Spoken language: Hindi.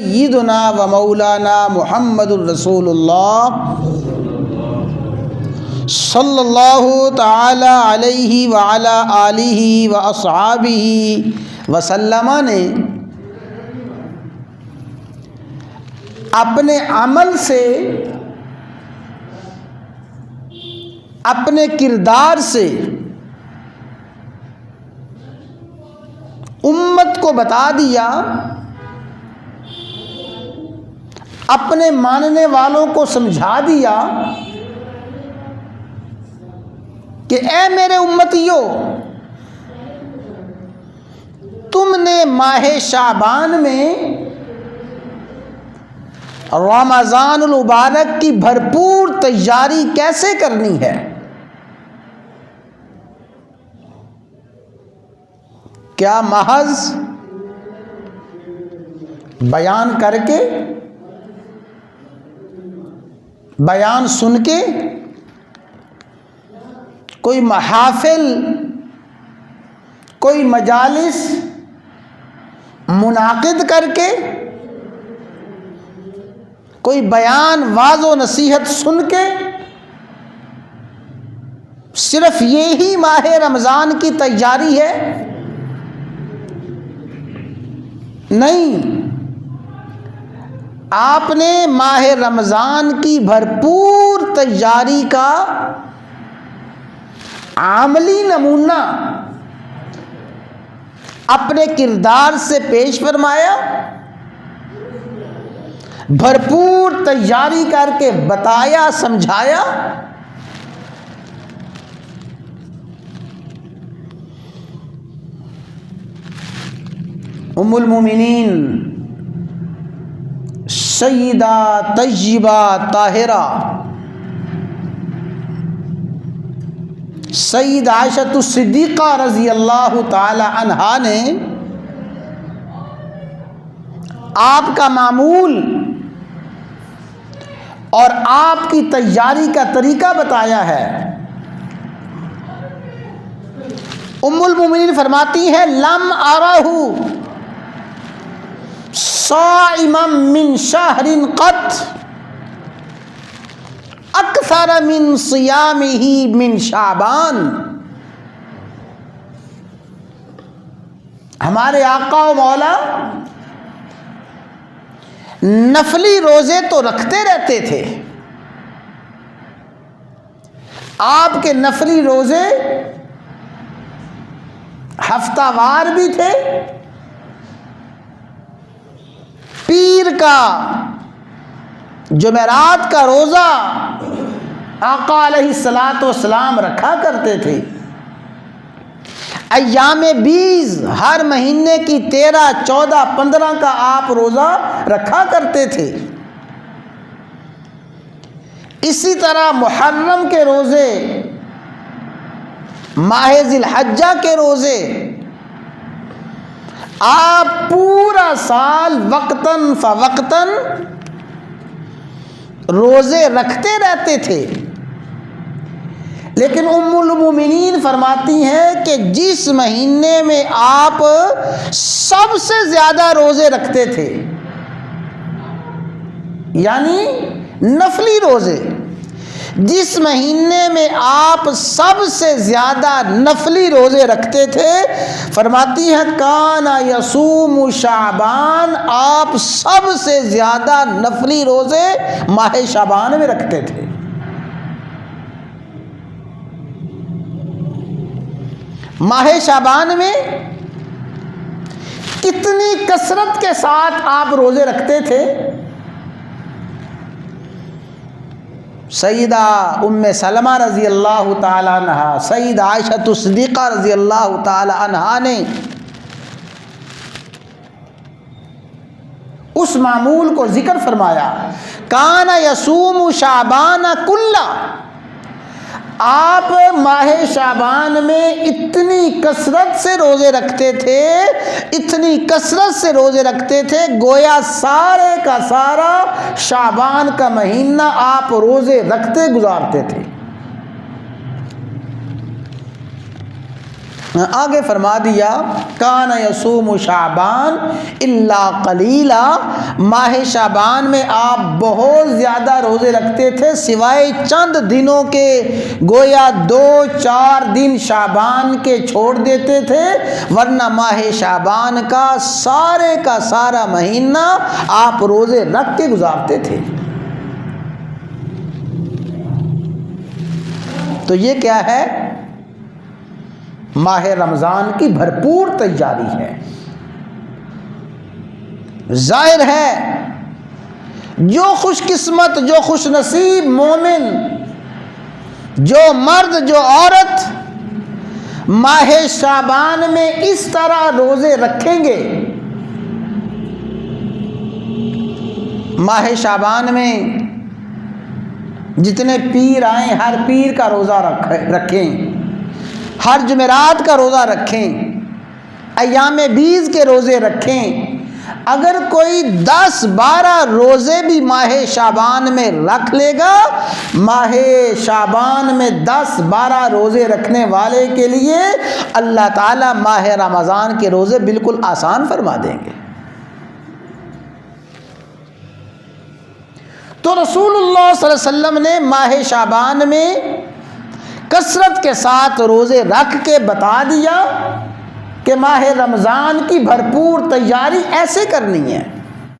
सय्यिदुना व मौलाना मुहम्मदुर रसूलुल्लाह सल्लल्लाहु ताला अलैहि व अला आलिहि व अस्हाबिहि वसल्लम ने अपने अमल से, अपने किरदार से उम्मत को बता दिया, अपने मानने वालों को समझा दिया कि ए मेरे उम्मतियों, तुमने माह शाबान में रमज़ानुल मुबारक की भरपूर तैयारी कैसे करनी है। क्या महज बयान करके, बयान सुन के, कोई महाफिल, कोई मजालिस मुनाकिद करके, कोई बयान वाज़ो नसीहत सुन के सिर्फ यही माह रमज़ान की तैयारी है? नहीं, आपने माह रमज़ान की भरपूर तैयारी का आमली नमूना अपने किरदार से पेश फरमाया, भरपूर तैयारी करके बताया, समझाया। उम्मुल मोमिनीन सय्यदा तय्यबा ताहिरा सय्यदा आयशा सिद्दीक़ा रज़ी अल्लाह ताला अन्हा ने आपका मामूल और आपकी तैयारी का तरीका बताया है। उम्मुल मोमिनीन फरमाती है, लम अरहु साइमम मिन शहरिन क़त अक्सर मिन सियामिही मिन शाबान। हमारे आका व मौला नफली रोजे तो रखते रहते थे, आपके नफली रोजे हफ्तावार भी थे। पीर का, जुमेरात का रोज़ा आका अलैहिस्सलातु वस्सलाम रखा करते थे। अय्यामे बीज, हर महीने की 13, 14, 15 का आप रोज़ा रखा करते थे। इसी तरह मुहर्रम के रोज़े, माह ज़िलहज्जा के रोज़े आप पूरा साल वक्तन फ़वक्तन रोज़े रखते रहते थे। लेकिन उम्मुल मोमिनीन फरमाती हैं कि जिस महीने में आप सबसे ज़्यादा रोज़े रखते थे, यानी नफली रोज़े, जिस महीने में आप सबसे ज़्यादा नफली रोज़े रखते थे, फरमाती हैं काना यसूमु शाबान, आप सबसे ज़्यादा नफली रोज़े माह शाबान में रखते थे। माह शाबान में कितनी कसरत के साथ आप रोज़े रखते थे। सईदा उम्मे सलमा रज़ी अल्लाह ताला अन्हा, सईदा आयशा सिद्दीक़ा रज़ी अल्लाह ताला अन्हा ने उस मामूल को जिक्र फरमाया, काना यसूमु शाबान कुल्ला, आप माह शाबान में इतनी कसरत से रोज़े रखते थे, इतनी कसरत से रोज़े रखते थे, गोया सारे का सारा शाबान का महीना आप रोज़े रखते गुजारते थे। आगे फरमा दिया कान यसूम शाबान इल्ला कलीला, माह शाबान में आप बहुत ज़्यादा रोज़े रखते थे सिवाय चंद दिनों के, गोया 2-4 दिन शाबान के छोड़ देते थे, वरना माह शाबान का सारा महीना आप रोज़े रख के गुजारते थे। तो ये क्या है? माह रमज़ान की भरपूर तैयारी है। जाहिर है जो खुशकिस्मत, जो खुशनसीब मोमिन, जो मर्द, जो औरत माह शाबान में इस तरह रोज़े रखेंगे, माह शाबान में जितने पीर आए हर पीर का रोज़ा रखें, हर जुमेरात का रोज़ा रखें, अय्याम बीज के रोज़े रखें। अगर कोई 10-12 रोज़े भी माह शाबान में रख लेगा, माह शाबान में 10-12 रोज़े रखने वाले के लिए अल्लाह ताला माह रमज़ान के रोज़े बिल्कुल आसान फरमा देंगे। तो रसूलुल्लाह सल्लल्लाहु अलैहि वसल्लम ने माह शाबान में कसरत के साथ रोज़े रख के बता दिया कि माह रमज़ान की भरपूर तैयारी ऐसे करनी है।